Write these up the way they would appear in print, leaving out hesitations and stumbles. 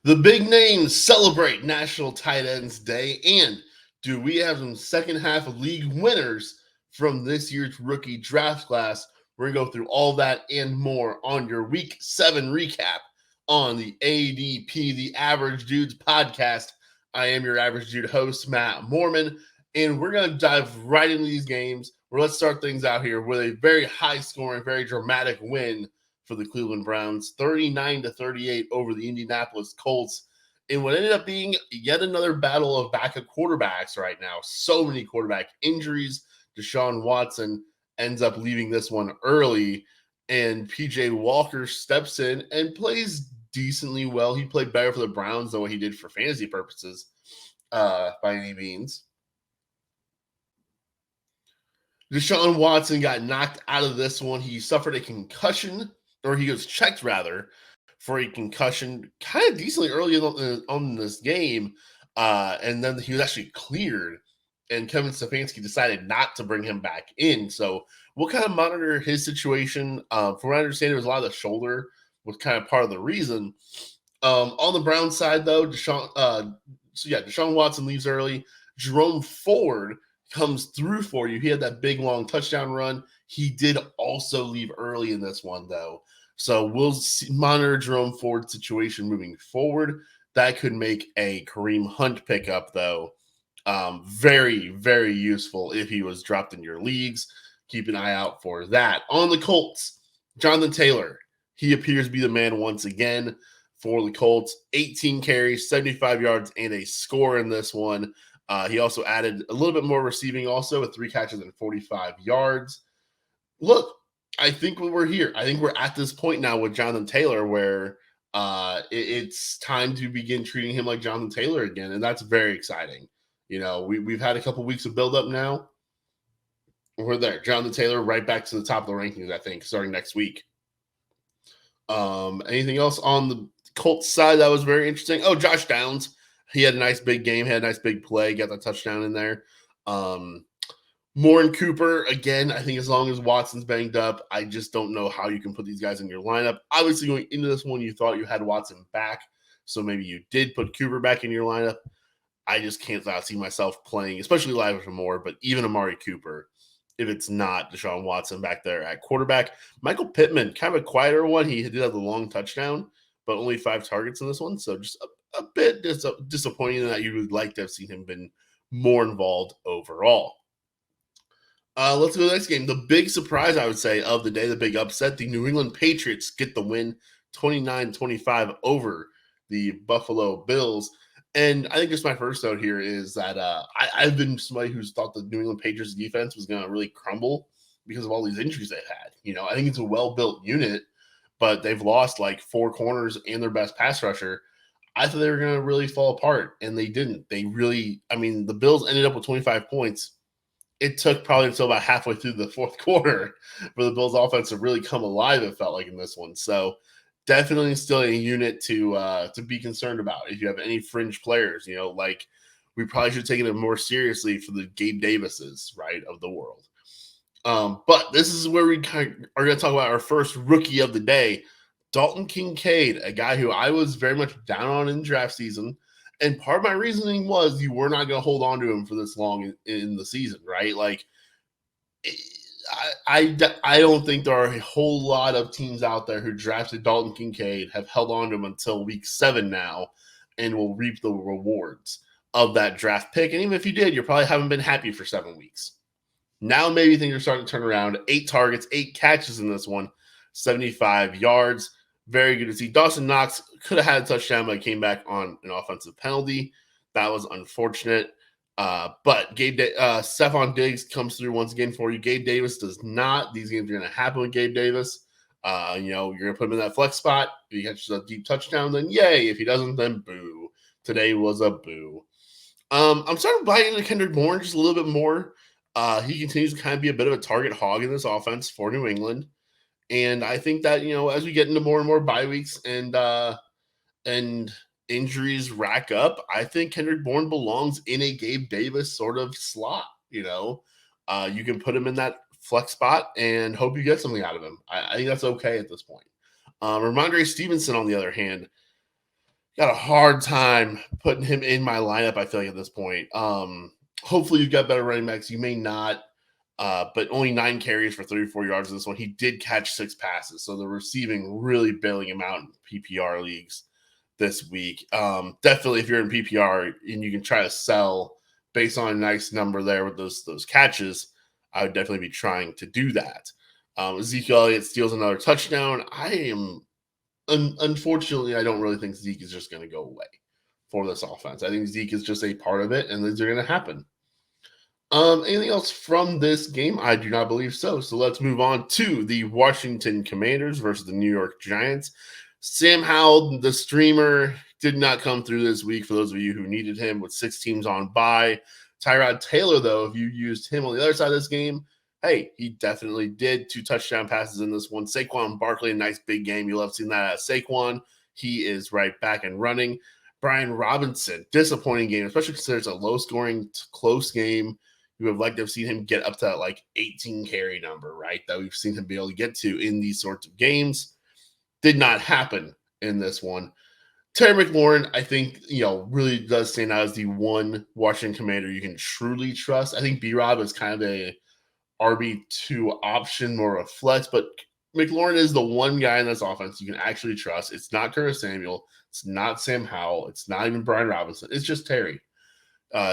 The big names celebrate National Tight Ends Day, and do we have some second half league winners from this year's rookie draft class? We're going to go through all that and more on your Week 7 recap on the ADP, the Average Dudes podcast. I am your Average Dude host, Matt Mormann, and we're going to dive right into these games. Let's start things out here with a very high scoring, very dramatic win for the Cleveland Browns, 39-38 over the Indianapolis Colts, in what ended up being yet another battle of backup quarterbacks right now. So many quarterback injuries. Deshaun Watson ends up leaving this one early, and PJ Walker steps in and plays decently well. He played better for the Browns than what he did for fantasy purposes, by any means. Deshaun Watson got knocked out of this one. He suffered a concussion, or he was checked rather, for a concussion kind of decently early on this game. And then he was actually cleared, and Kevin Stefanski decided not to bring him back in. So we'll kind of monitor his situation. From what I understand, it was a lot of the shoulder was kind of part of the reason. On the Brown side, though, Deshaun Watson leaves early. Jerome Ford comes through for you. He had that big, long touchdown run. He did also leave early in this one, though. So we'll monitor Jerome Ford's situation moving forward. That could make a Kareem Hunt pickup, though, very, very useful if he was dropped in your leagues. Keep an eye out for that. On the Colts, Jonathan Taylor. He appears to be the man once again for the Colts. 18 carries, 75 yards, and a score in this one. He also added a little bit more receiving also with 3 catches and 45 yards. Look, I think we're here. I think we're at this point now with Jonathan Taylor where it's time to begin treating him like Jonathan Taylor again, and that's very exciting. You know, we've had a couple weeks of build-up now. We're there. Jonathan Taylor right back to the top of the rankings, I think, starting next week. Anything else on the Colts side that was very interesting? Oh, Josh Downs. He had a nice big game, had a nice big play, got that touchdown in there. Mormann Cooper, again, I think as long as Watson's banged up, I just don't know how you can put these guys in your lineup. Obviously, going into this one, you thought you had Watson back, so maybe you did put Cooper back in your lineup. I just can't see myself playing, especially Elijah Moore, but even Amari Cooper, if it's not Deshaun Watson back there at quarterback. Michael Pittman, kind of a quieter one. He did have the long touchdown, but only 5 targets in this one, so just a bit disappointing in that you would like to have seen him been more involved overall. Let's go to the next game. The big surprise, I would say, of the day, the big upset, the New England Patriots get the win 29-25 over the Buffalo Bills. And I think just my first note here is that I've been somebody who's thought the New England Patriots defense was going to really crumble because of all these injuries they've had. You know, I think it's a well-built unit, but they've lost like 4 corners and their best pass rusher. I thought they were going to really fall apart, and they didn't. They really, I mean, the Bills ended up with 25 points. It took probably until about halfway through the fourth quarter for the Bills offense to really come alive, it felt like, in this one. So definitely still a unit to be concerned about if you have any fringe players, you know, like we probably should take it more seriously for the Gabe Davises, right, of the world. But this is where we kind of are going to talk about our first rookie of the day, Dalton Kincaid, a guy who I was very much down on in draft season. And part of my reasoning was you were not going to hold on to him for this long in the season, right? Like, I don't think there are a whole lot of teams out there who drafted Dalton Kincaid, have held on to him until week 7 now, and will reap the rewards of that draft pick. And even if you did, you probably haven't been happy for 7 weeks. Now maybe things are starting to turn around. 8 targets, 8 catches in this one, 75 yards. Very good to see. Dawson Knox could have had a touchdown, but came back on an offensive penalty. That was unfortunate. But Stephon Diggs comes through once again for you. Gabe Davis does not. These games are going to happen with Gabe Davis. You know, you're going to put him in that flex spot. If he catches a deep touchdown, then yay. If he doesn't, then boo. Today was a boo. I'm starting to buy into Kendrick Bourne just a little bit more. He continues to kind of be a bit of a target hog in this offense for New England. And I think that, you know, as we get into more and more bye weeks and injuries rack up, I think Kendrick Bourne belongs in a Gabe Davis sort of slot. You know, you can put him in that flex spot and hope you get something out of him. I think that's okay at this point. Ramondre Stevenson, on the other hand, got a hard time putting him in my lineup, I feel like, at this point. Hopefully you've got better running backs. You may not. But only 9 carries for 34 yards in this one. He did catch 6 passes, so the receiving really bailing him out in PPR leagues this week. Definitely, if you're in PPR and you can try to sell based on a nice number there with those catches, I would definitely be trying to do that. Ezekiel Elliott steals another touchdown. Unfortunately, I don't really think Zeke is just going to go away for this offense. I think Zeke is just a part of it, and these are going to happen. Anything else from this game? I do not believe so. So let's move on to the Washington Commanders versus the New York Giants. Sam Howell, the streamer, did not come through this week for those of you who needed him with 6 teams on bye. Tyrod Taylor, though, if you used him on the other side of this game, hey, he definitely did 2 touchdown passes in this one. Saquon Barkley, a nice big game. You love seeing that out of Saquon. He is right back and running. Brian Robinson, disappointing game, especially considering it's a low-scoring, close game. You would have liked to have seen him get up to that like 18 carry number, right? That we've seen him be able to get to in these sorts of games. Did not happen in this one. Terry McLaurin, I think, really does stand out as the one Washington Commander you can truly trust. I think B-Rob is kind of a RB2 option, more of a flex, but McLaurin is the one guy in this offense you can actually trust. It's not Curtis Samuel. It's not Sam Howell. It's not even Brian Robinson. It's just Terry.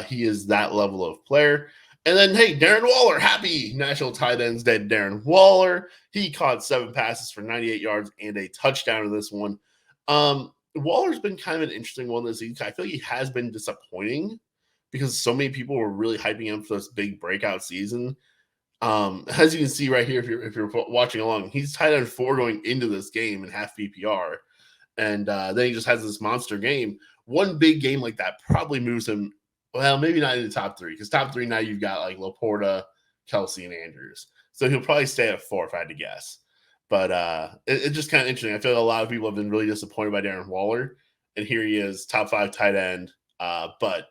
He is that level of player. And then, hey, Darren Waller, happy National Tight Ends Day, Darren Waller. He caught 7 passes for 98 yards and a touchdown in this one. Waller's been kind of an interesting one this season. I feel like he has been disappointing because so many people were really hyping him for this big breakout season. As you can see right here, if you're watching along, he's tight end 4 going into this game in half PPR. And then he just has this monster game. One big game like that probably moves him. Well, maybe not in the top 3, because top 3 now you've got like Laporta, Kelsey, and Andrews. So he'll probably stay at 4 if I had to guess. But it's just kind of interesting. I feel like a lot of people have been really disappointed by Darren Waller, and here he is, top 5 tight end. But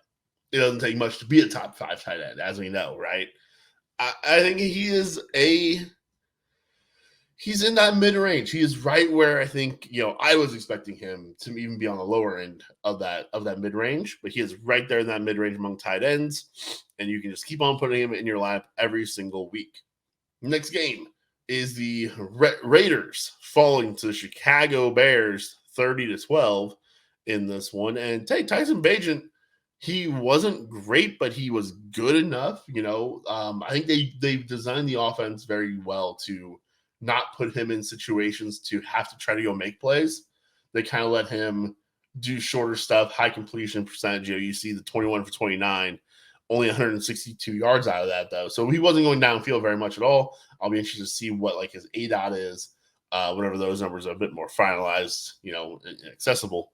it doesn't take much to be a top 5 tight end, as we know, right? I think he's in that mid-range. He is right where I think, I was expecting him to even be on the lower end of that mid-range, but he is right there in that mid-range among tight ends, and you can just keep on putting him in your lineup every single week. Next game is the Raiders falling to the Chicago Bears 30-12 in this one. And Tyson Bagent, he wasn't great, but he was good enough. I think they've designed the offense very well to not put him in situations to have to try to go make plays. They kind of let him do shorter stuff, high completion percentage. You see the 21 for 29, only 162 yards out of that, though. So he wasn't going downfield very much at all. I'll be interested to see what like his ADOT is whenever those numbers are a bit more finalized, and accessible.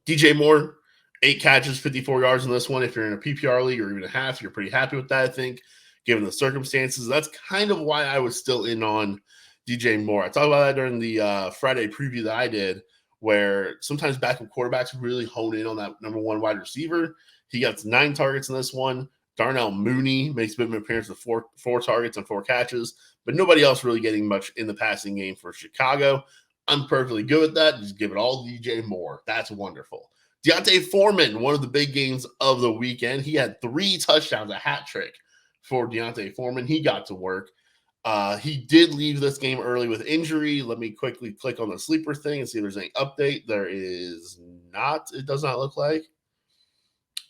DJ Moore, 8 catches, 54 yards in this one. If you're in a PPR league or even a half, you're pretty happy with that, I think, given the circumstances. That's kind of why I was still in on DJ Moore. I talked about that during the Friday preview that I did, where sometimes backup quarterbacks really hone in on that number 1 wide receiver. He got 9 targets in this one. Darnell Mooney makes a bit of an appearance with 4 targets and 4 catches, but nobody else really getting much in the passing game for Chicago. I'm perfectly good with that. Just give it all to DJ Moore. That's wonderful. Deontay Foreman, one of the big games of the weekend. He had 3 touchdowns, a hat trick for Deontay Foreman. He got to work. He did leave this game early with injury. Let me quickly click on the sleeper thing and see if there's any update. There is not. It does not look like.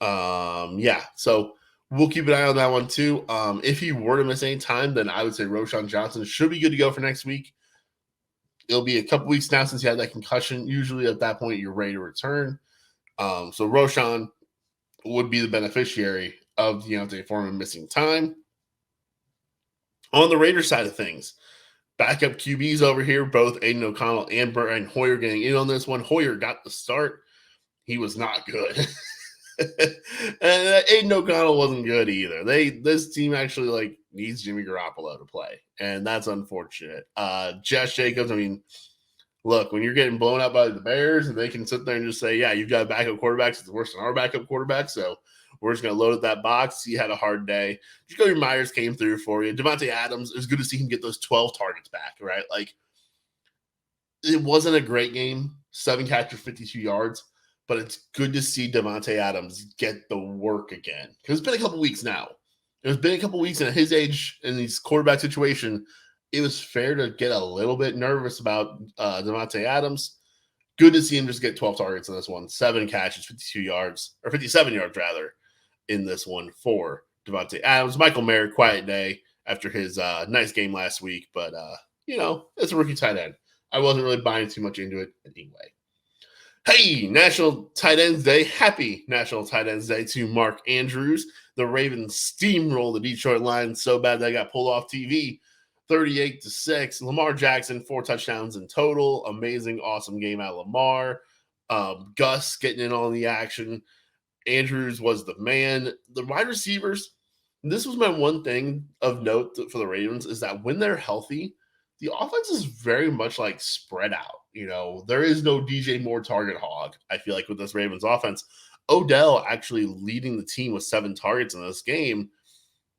Yeah, so we'll keep an eye on that one too. If he were to miss any time, then I would say Roschon Johnson should be good to go for next week. It'll be a couple weeks now since he had that concussion. Usually at that point, you're ready to return. So Roschon would be the beneficiary of Deontay Foreman missing time. On the Raiders side of things, backup QBs over here, both Aiden O'Connell and Brian Hoyer getting in on this one. Hoyer got the start. He was not good. And Aiden O'Connell wasn't good either. This team actually needs Jimmy Garoppolo to play, and that's unfortunate. Josh Jacobs, I mean, look, when you're getting blown out by the Bears and they can sit there and just say, yeah, you've got backup quarterbacks, it's worse than our backup quarterback, so we're just going to load up that box. He had a hard day. Jacoby Myers came through for you. Devontae Adams, it was good to see him get those 12 targets back, right? It wasn't a great game, 7 catches, 52 yards, but it's good to see Davante Adams get the work again. Because it's been a couple weeks now. It's been a couple weeks, and at his age, in his quarterback situation, it was fair to get a little bit nervous about Davante Adams. Good to see him just get 12 targets in this one, 7 catches, 52 yards, or 57 yards rather, in this one for Davante Adams. Michael Mayer, quiet day after his nice game last week, but it's a rookie tight end. I wasn't really buying too much into it anyway. Hey, National Tight Ends Day. Happy National Tight Ends Day to Mark Andrews. The Ravens steamrolled the Detroit Lions so bad they got pulled off TV 38-6. Lamar Jackson, 4 touchdowns in total. Amazing, awesome game out of Lamar. Gus getting in on the action. Andrews was the man. The wide receivers, this was my one thing of note for the Ravens, is that when they're healthy, the offense is very much like spread out. There is no DJ Moore target hog, I feel like, with this Ravens offense. Odell actually leading the team with 7 targets in this game.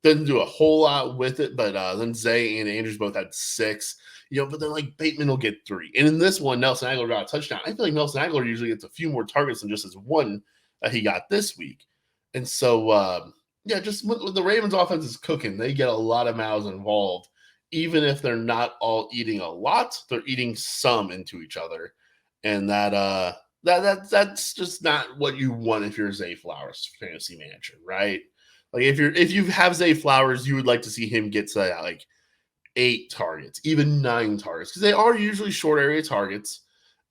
Didn't do a whole lot with it, but then Zay and Andrews both had 6. But then like Bateman will get 3. And in this one, Nelson Aguilar got a touchdown. I feel like Nelson Aguilar usually gets a few more targets than just his 1 that he got this week. And so, just when the Ravens offense is cooking, they get a lot of mouths involved. Even if they're not all eating a lot, they're eating some into each other. And that's just not what you want if you're Zay Flowers fantasy manager, right? Like if you have Zay Flowers, you would like to see him get to like 8 targets, even 9 targets, because they are usually short area targets.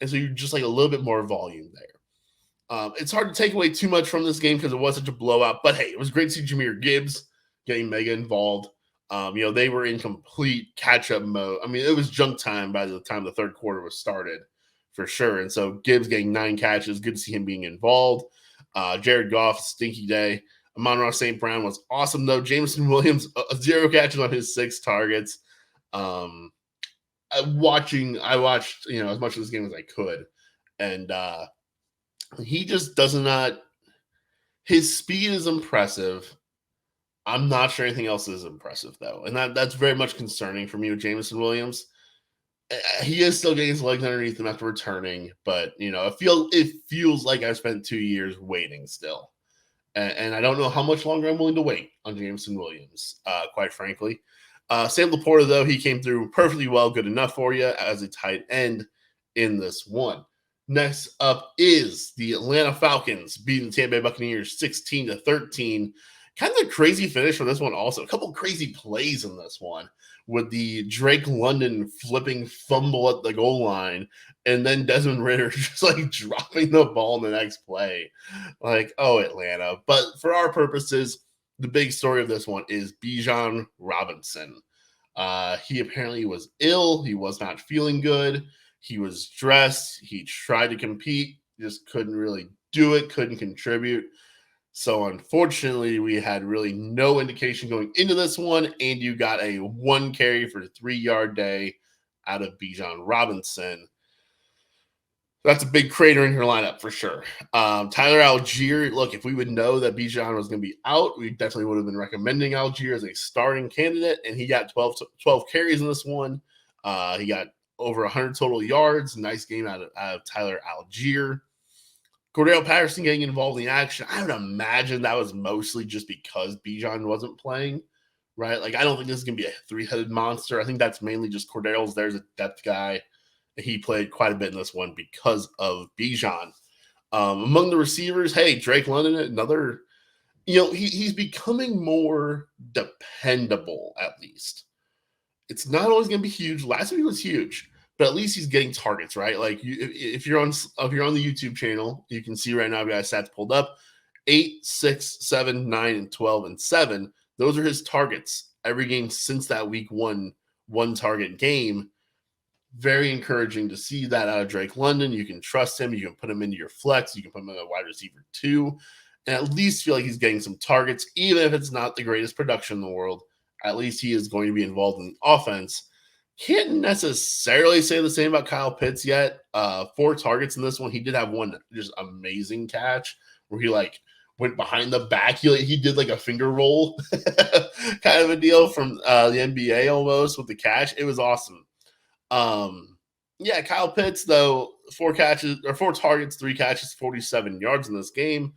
And so you're just like a little bit more volume there. It's hard to take away too much from this game because it was such a blowout. But hey, it was great to see Jahmyr Gibbs getting mega involved. They were in complete catch-up mode. I mean, it was junk time by the time the third quarter was started, for sure. And so Gibbs getting 9 catches. Good to see him being involved. Jared Goff, stinky day. Amon-Ra St. Brown was awesome, though. Jameson Williams, 0 catches on his 6 targets. I watched, as much of this game as I could. And he just does not – his speed is impressive. I'm not sure anything else is impressive, though. And that's very much concerning for me with Jameson Williams. He is still getting his legs underneath him after returning, but, it feels like I've spent 2 years waiting still. And I don't know how much longer I'm willing to wait on Jameson Williams, quite frankly. Sam Laporta, though, he came through perfectly well, good enough for you as a tight end in this one. Next up is the Atlanta Falcons beating the Tampa Bay Buccaneers 16-13. Kind of a crazy finish for this one also. A couple crazy plays in this one with the Drake London flipping fumble at the goal line and then Desmond Ridder just like dropping the ball in the next play. Like, oh, Atlanta. But for our purposes, the big story of this one is Bijan Robinson. He apparently was ill. He was not feeling good. He was dressed. He tried to compete. Just couldn't really do it. Couldn't contribute. So unfortunately, we had really no indication going into this one, and you got a 1 carry for a 3-yard day out of Bijan Robinson. That's a big crater in your lineup for sure. Tyler Algier, look, if we would know that Bijan was going to be out, we definitely would have been recommending Algier as a starting candidate, and he got 12 carries in this one. He got over 100 total yards. Nice game out of Tyler Algier. Cordell Patterson getting involved in the action. I would imagine that was mostly just because Bijan wasn't playing, right? Like, I don't think this is going to be a 3-headed monster. I think that's mainly just Cordell's there's a depth guy. He played quite a bit in this one because of Bijan. Among the receivers, hey, Drake London, another, he's becoming more dependable, at least. It's not always going to be huge. Last week was huge. But at least he's getting targets, right? Like if you're on the YouTube channel, you can see right now I've got stats pulled up: 8, 6, 7, 9, and 12, and 7. Those are his targets every game since that week 1 target game. Very encouraging to see that out of Drake London. You can trust him. You can put him into your flex. You can put him in a wide receiver 2, and at least feel like he's getting some targets, even if it's not the greatest production in the world. At least he is going to be involved in the offense. Can't necessarily say the same about Kyle Pitts yet. 4 targets in this one. He did have one just amazing catch where he like went behind the back. He did like a finger roll kind of a deal from the NBA almost with the catch. It was awesome. Yeah, Kyle Pitts, though, 4 targets, 3 catches, 47 yards in this game.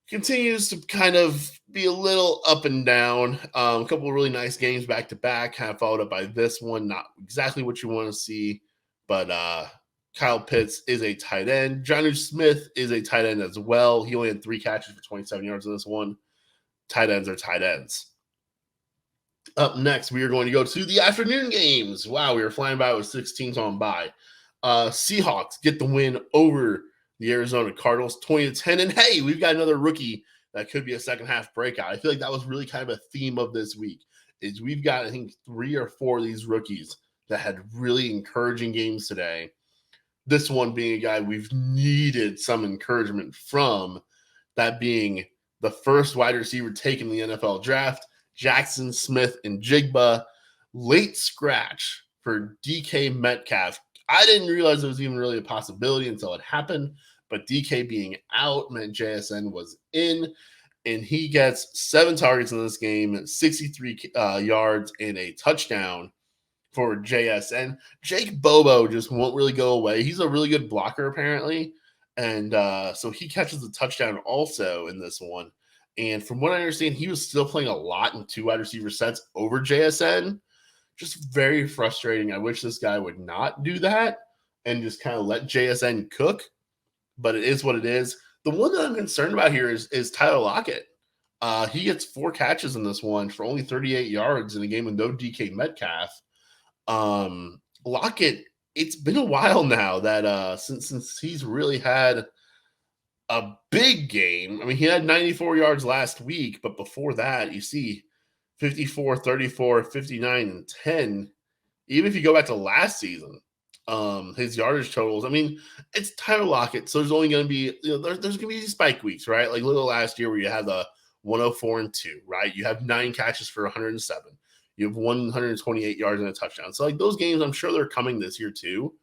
Continues to kind of be a little up and down. A couple of really nice games back to back, kind of followed up by this one. Not exactly what you want to see, but Kyle Pitts is a tight end. Jonnu Smith is a tight end as well. He only had 3 catches for 27 yards in this one. Tight ends are tight ends. Up next, we are going to go to the afternoon games. Wow, we were flying by with 6 teams on by. Seahawks get the win over the Arizona Cardinals, 20-10. And hey, we've got another rookie that could be a second half breakout. I feel like that was really kind of a theme of this week. Is we've got, I think, 3 or 4 of these rookies that had really encouraging games today. This one being a guy we've needed some encouragement from, that being the first wide receiver taken in the NFL draft, Jackson Smith-Njigba, late scratch for DK Metcalf. I didn't realize it was even really a possibility until it happened, but DK being out meant JSN was in, and he gets 7 targets in this game, 63 yards, and a touchdown for JSN. Jake Bobo just won't really go away. He's a really good blocker, apparently, and so he catches a touchdown also in this one. And from what I understand, he was still playing a lot in 2 wide receiver sets over JSN. Just very frustrating. I wish this guy would not do that and just kind of let JSN cook, but it is what it is. The one that I'm concerned about here is Tyler Lockett. He gets 4 catches in this one for only 38 yards in a game with no DK Metcalf. Lockett, it's been a while now that since he's really had a big game. I mean, he had 94 yards last week, but before that, you see 54, 34, 59, and 10. Even if you go back to last season, his yardage totals, I mean, it's Tyler Lockett, so there's only going to be, there's going to be these spike weeks, right? Like little last year where you had the 104 and 2, right? You have 9 catches for 107. You have 128 yards and a touchdown. So like those games, I'm sure they're coming this year too.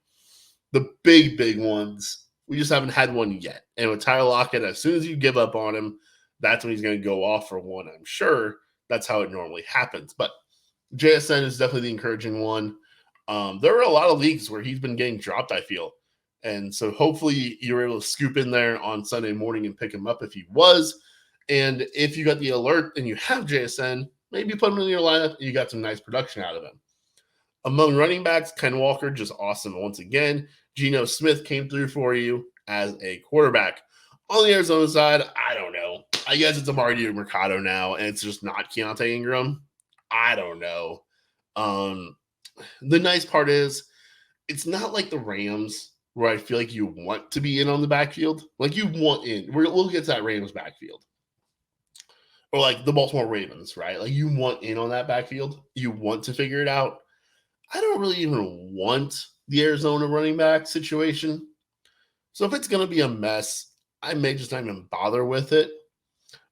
The big ones, we just haven't had one yet. And with Tyler Lockett, as soon as you give up on him, that's when he's going to go off for one, I'm sure. That's how it normally happens. But JSN is definitely the encouraging one. There are a lot of leagues where he's been getting dropped, I feel. And so hopefully you're able to scoop in there on Sunday morning and pick him up if he was. And if you got the alert and you have JSN, maybe put him in your lineup and you got some nice production out of him. Among running backs, Ken Walker, just awesome once again. Geno Smith came through for you as a quarterback. On the Arizona side, I don't know. I guess it's Amari Mercado now, and it's just not Keontae Ingram. I don't know. The nice part is it's not like the Rams where I feel like you want to be in on the backfield. Like you want in. We'll get to that Rams backfield. Or like the Baltimore Ravens, right? Like you want in on that backfield. You want to figure it out. I don't really even want the Arizona running back situation. So if it's going to be a mess, I may just not even bother with it.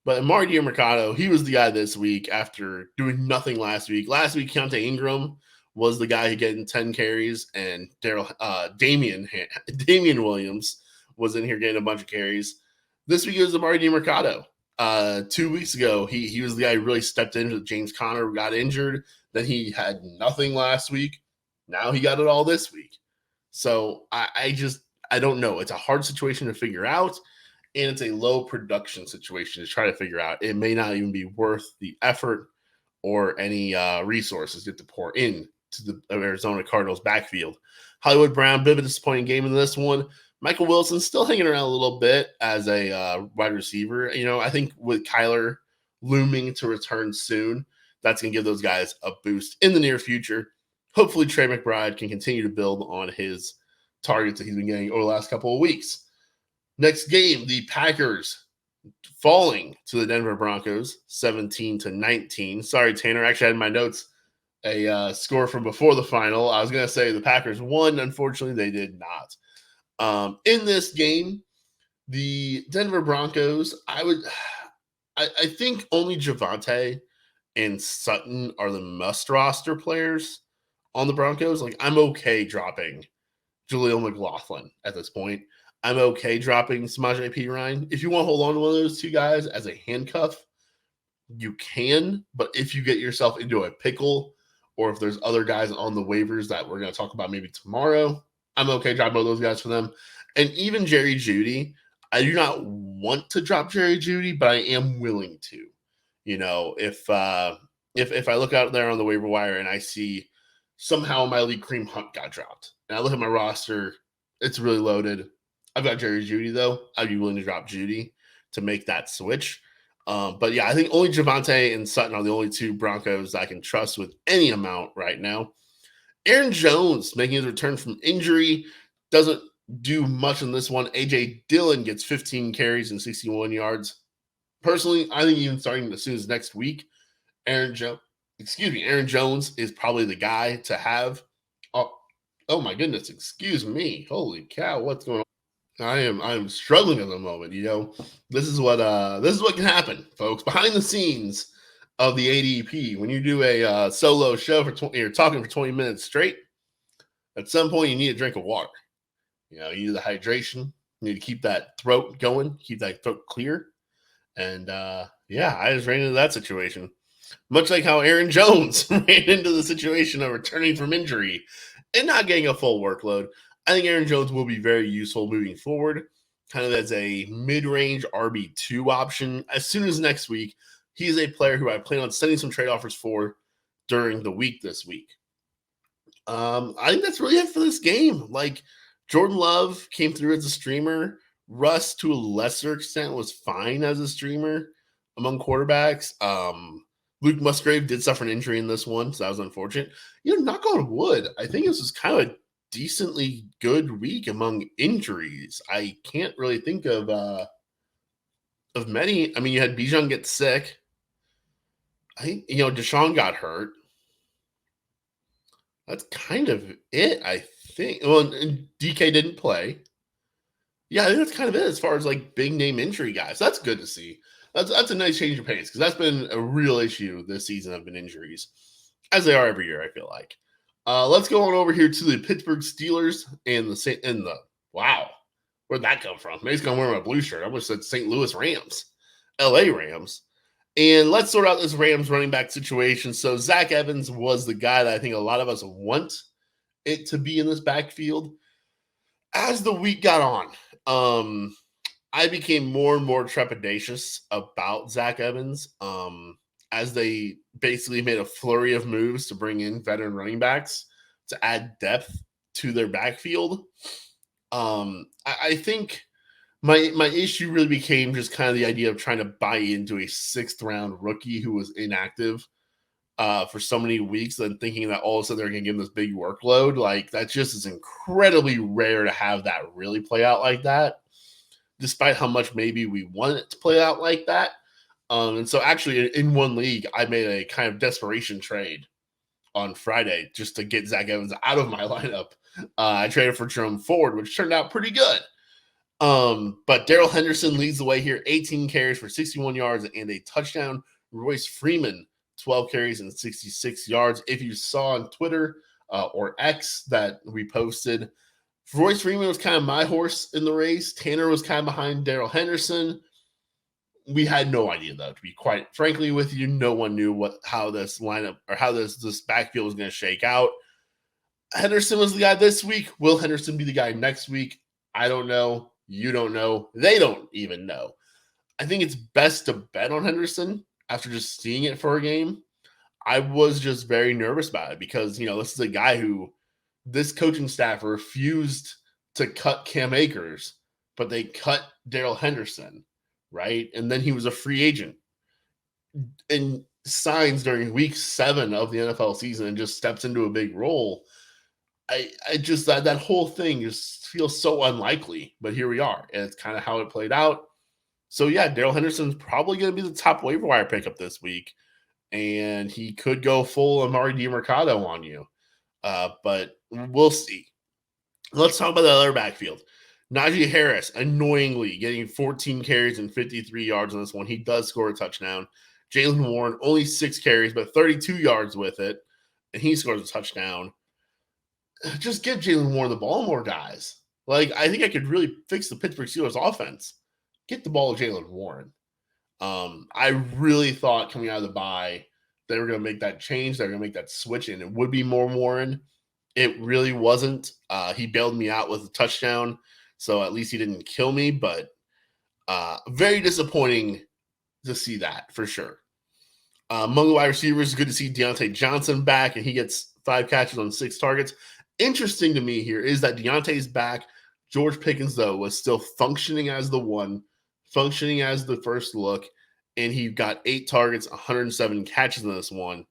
But Amari Mercado, he was the guy this week after doing nothing last week. Last week, Keontae Ingram was the guy who getting 10 carries, and Damian Williams was in here getting a bunch of carries. This week it was Amari Mercado. 2 weeks ago, he was the guy who really stepped in. James Conner got injured. Then he had nothing last week. Now he got it all this week. So I don't know. It's a hard situation to figure out, and it's a low production situation to try to figure out. It may not even be worth the effort or any resources you have to pour in to the Arizona Cardinals backfield. Hollywood Brown, bit of a disappointing game in this one. Michael Wilson still hanging around a little bit as a wide receiver. I think with Kyler looming to return soon, that's going to give those guys a boost in the near future. Hopefully Trey McBride can continue to build on his targets that he's been getting over the last couple of weeks. Next game, the Packers falling to the Denver Broncos, 17-19. Sorry, Tanner. Actually, I had in my notes a score from before the final. I was going to say the Packers won. Unfortunately, they did not. In this game, the Denver Broncos, I think only Javonte and Sutton are the must roster players on the Broncos. Like, I'm okay dropping Jaleel McLaughlin at this point. I'm okay dropping Samaje Perine. If you want to hold on to one of those 2 guys as a handcuff, you can. But if you get yourself into a pickle or if there's other guys on the waivers that we're going to talk about maybe tomorrow, I'm okay dropping both those guys for them. And even Jerry Jeudy, I do not want to drop Jerry Jeudy, but I am willing to. If I look out there on the waiver wire and I see somehow my league Kareem Hunt got dropped, and I look at my roster, it's really loaded. I've got Jerry Jeudy though. I'd be willing to drop Jeudy to make that switch. But yeah, I think only Javonte and Sutton are the only two Broncos I can trust with any amount right now. Aaron Jones making his return from injury doesn't do much in this one. AJ Dillon gets 15 carries and 61 yards. Personally, I think even starting as soon as next week, Aaron Jones is probably the guy to have. Oh my goodness, excuse me. Holy cow, what's going on? I am struggling at the moment. This is what can happen, folks. Behind the scenes of the ADP, when you do a solo show you're talking for 20 minutes straight, at some point you need a drink of water. You need the hydration. You need to keep that throat going, keep that throat clear. And I just ran into that situation. Much like how Aaron Jones ran into the situation of returning from injury and not getting a full workload. I think Aaron Jones will be very useful moving forward, kind of as a mid-range RB2 option. As soon as next week, he is a player who I plan on sending some trade offers for during the week this week. I think that's really it for this game. Like, Jordan Love came through as a streamer. Russ, to a lesser extent, was fine as a streamer among quarterbacks. Luke Musgrave did suffer an injury in this one, so that was unfortunate. Knock on wood, I think this was kind of a decently good week among injuries. I can't really think of many. I mean, you had Bijan get sick. I think, Deshaun got hurt. That's kind of it, I think. Well, and DK didn't play. Yeah, I think that's kind of it as far as like big name injury guys. That's good to see. That's a nice change of pace because that's been a real issue this season. Have been injuries, as they are every year. I feel like. Let's go on over here to the Pittsburgh Steelers and the wow, where'd that come from? Maybe he's gonna wear my blue shirt. I almost said St. Louis Rams, L.A. Rams, and let's sort out this Rams running back situation. So Zach Evans was the guy that I think a lot of us want it to be in this backfield. As the week got on, I became more and more trepidatious about Zach Evans as they basically made a flurry of moves to bring in veteran running backs to add depth to their backfield. I think my issue really became just kind of the idea of trying to buy into a 6th-round rookie who was inactive for so many weeks and thinking that all of a sudden they're going to give him this big workload. Like, that just is incredibly rare to have that really play out like that, despite how much maybe we want it to play out like that. And so actually in one league, I made a kind of desperation trade on Friday just to get Zach Evans out of my lineup. I traded for Jerome Ford, which turned out pretty good. But Darrell Henderson leads the way here, 18 carries for 61 yards and a touchdown. Royce Freeman, 12 carries and 66 yards. If you saw on Twitter or X that we posted, Royce Freeman was kind of my horse in the race. Tanner was kind of behind Darrell Henderson. We had no idea, though, to be quite frankly with you. No one knew how this lineup or how this backfield was going to shake out. Henderson was the guy this week. Will Henderson be the guy next week? I don't know. You don't know. They don't even know. I think it's best to bet on Henderson after just seeing it for a game. I was just very nervous about it because, this is a guy who this coaching staff refused to cut Cam Akers, but they cut Darrell Henderson, right? And then he was a free agent and signs during week 7 of the NFL season and just steps into a big role. I just that whole thing just feels so unlikely, but here we are. And it's kind of how it played out. So yeah, Darrell Henderson's probably going to be the top waiver wire pickup this week. And he could go full Amari DiMercado on you. But we'll see. Let's talk about the other backfield. Najee Harris, annoyingly, getting 14 carries and 53 yards on this one. He does score a touchdown. Jaylen Warren, only 6 carries, but 32 yards with it. And he scores a touchdown. Just give Jaylen Warren the ball more, guys. Like, I think I could really fix the Pittsburgh Steelers offense. Get the ball to Jaylen Warren. I really thought coming out of the bye they were going to make that change. They were going to make that switch, and it would be more Warren. It really wasn't. He bailed me out with a touchdown, so at least he didn't kill me, but very disappointing to see that for sure. Among the wide receivers, it's good to see Deontay Johnson back, and he gets 5 catches on 6 targets. Interesting to me here is that Deontay's back. George Pickens, though, was still functioning as the one, functioning as the first look, and he got 8 targets, 107 catches in this one.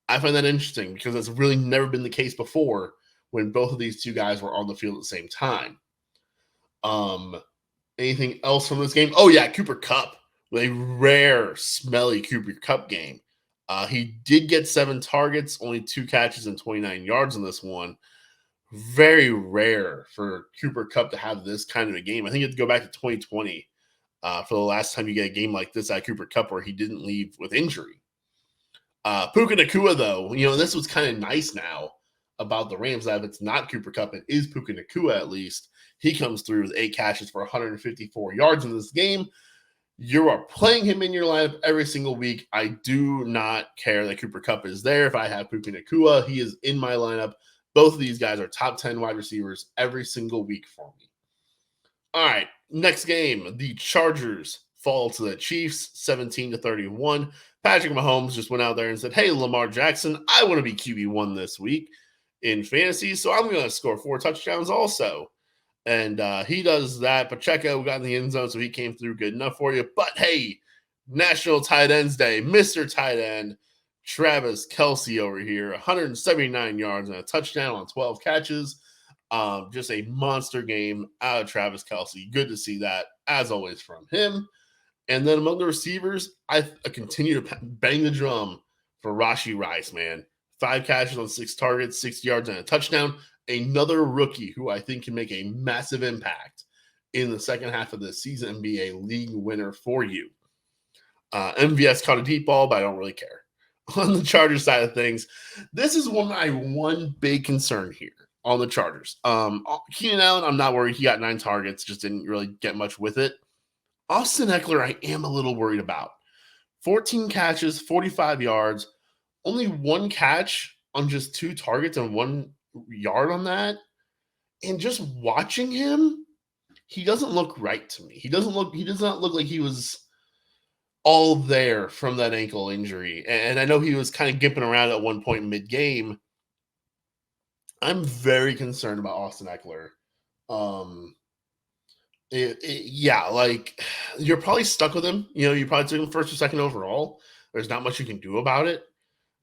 I find that interesting because that's really never been the case before when both of these two guys were on the field at the same time. Anything else from this game? Oh, yeah, Cooper Kupp. A rare, smelly Cooper Kupp game. He did get 7 targets, only 2 catches and 29 yards in this one. Very rare for Cooper Kupp to have this kind of a game. I think you have to go back to 2020 for the last time you get a game like this at Cooper Kupp where he didn't leave with injury. Puka Nacua, though, this was kind of nice now about the Rams that if it's not Cooper Kupp, it is Puka Nacua at least. He comes through with 8 catches for 154 yards in this game. You are playing him in your lineup every single week. I do not care that Cooper Kupp is there. If I have Puka Nacua, he is in my lineup. Both of these guys are top 10 wide receivers every single week for me. All right, next game. The Chargers fall to the Chiefs 17-31. Patrick Mahomes just went out there and said, hey, Lamar Jackson, I want to be QB1 this week in fantasy, so I'm going to score 4 touchdowns also. And he does that. Pacheco got in the end zone, so he came through good enough for you. But, hey, National Tight Ends Day, Mr. Tight End, Travis Kelce over here, 179 yards and a touchdown on 12 catches. Just a monster game out of Travis Kelce. Good to see that, as always, from him. And then among the receivers, I continue to bang the drum for Rashee Rice, man. 5 catches on 6 targets, 60 yards and a touchdown. Another rookie who I think can make a massive impact in the second half of the season and be a league winner for you. MVS caught a deep ball, but I don't really care. On the Chargers side of things, this is one big concern here on the Chargers. Keenan Allen, I'm not worried. He got 9 targets, just didn't really get much with it. Austin Eckler, I am a little worried about. 14 catches, 45 yards, only 1 catch on just 2 targets and 1 yard on that. And just watching him, he doesn't look right to me. He does not look like he was all there from that ankle injury. And I know he was kind of gimping around at one point mid-game. I'm very concerned about Austin Eckler. You're probably stuck with him. You probably took him first or second overall. There's not much you can do about it.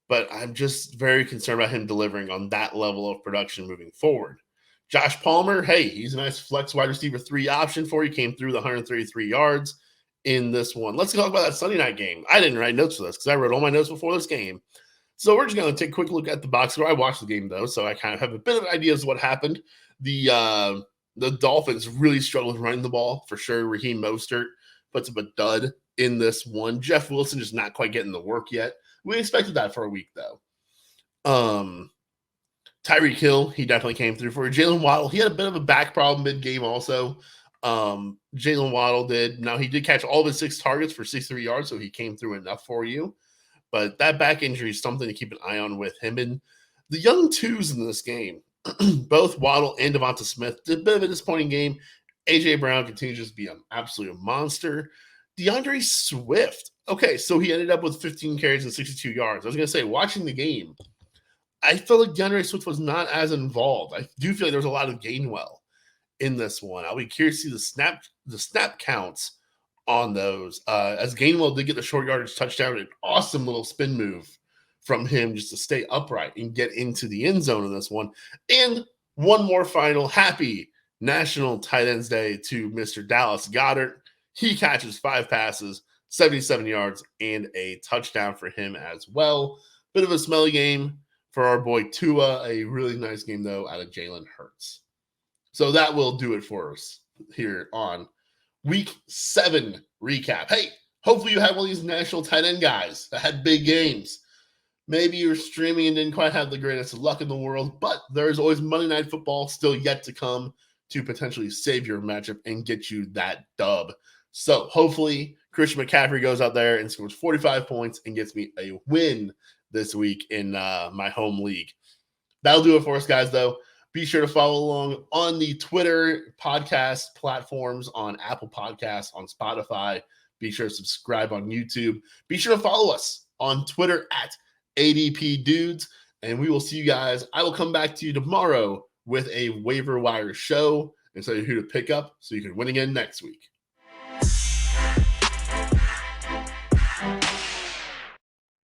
But I'm just very concerned about him delivering on that level of production moving forward. Josh Palmer, hey, he's a nice flex wide receiver 3 option for you. Came through the 133 yards in this one. Let's talk about that Sunday night game. I didn't write notes for this because I wrote all my notes before this game. So we're just going to take a quick look at the box score. I watched the game, though, so I kind of have a bit of an idea as to what happened. The Dolphins really struggled running the ball, for sure. Raheem Mostert puts up a dud in this one. Jeff Wilson just not quite getting the work yet. We expected that for a week, though. Tyreek Hill, he definitely came through for you. Jalen Waddle, he had a bit of a back problem mid-game also. Jalen Waddle did. Now, he did catch all of his 6 targets for 63 yards, so he came through enough for you. But that back injury is something to keep an eye on with him. And the young twos in this game, both Waddle and Devonta Smith, did a bit of a disappointing game. A.J. Brown continues to be an absolute monster. DeAndre Swift, okay, so he ended up with 15 carries and 62 yards. I was going to say, watching the game, I felt like DeAndre Swift was not as involved. I do feel like there was a lot of Gainwell in this one. I'll be curious to see the snap counts on those. As Gainwell did get the short yardage touchdown, an awesome little spin move from him just to stay upright and get into the end zone in this one. And one more final happy National Tight Ends Day to Mr. Dallas Goedert. He catches 5 passes, 77 yards, and a touchdown for him as well. Bit of a smelly game for our boy Tua. A really nice game, though, out of Jalen Hurts. So that will do it for us here on Week 7 recap. Hey, hopefully you have all these national tight end guys that had big games. Maybe you're streaming and didn't quite have the greatest luck in the world, but there is always Monday Night Football still yet to come to potentially save your matchup and get you that dub. So hopefully Christian McCaffrey goes out there and scores 45 points and gets me a win this week in my home league. That'll do it for us, guys, though. Be sure to follow along on the Twitter podcast platforms, on Apple Podcasts, on Spotify. Be sure to subscribe on YouTube. Be sure to follow us on Twitter at ADP Dudes. And we will see you guys. I will come back to you tomorrow with a waiver wire show and tell you who to pick up so you can win again next week.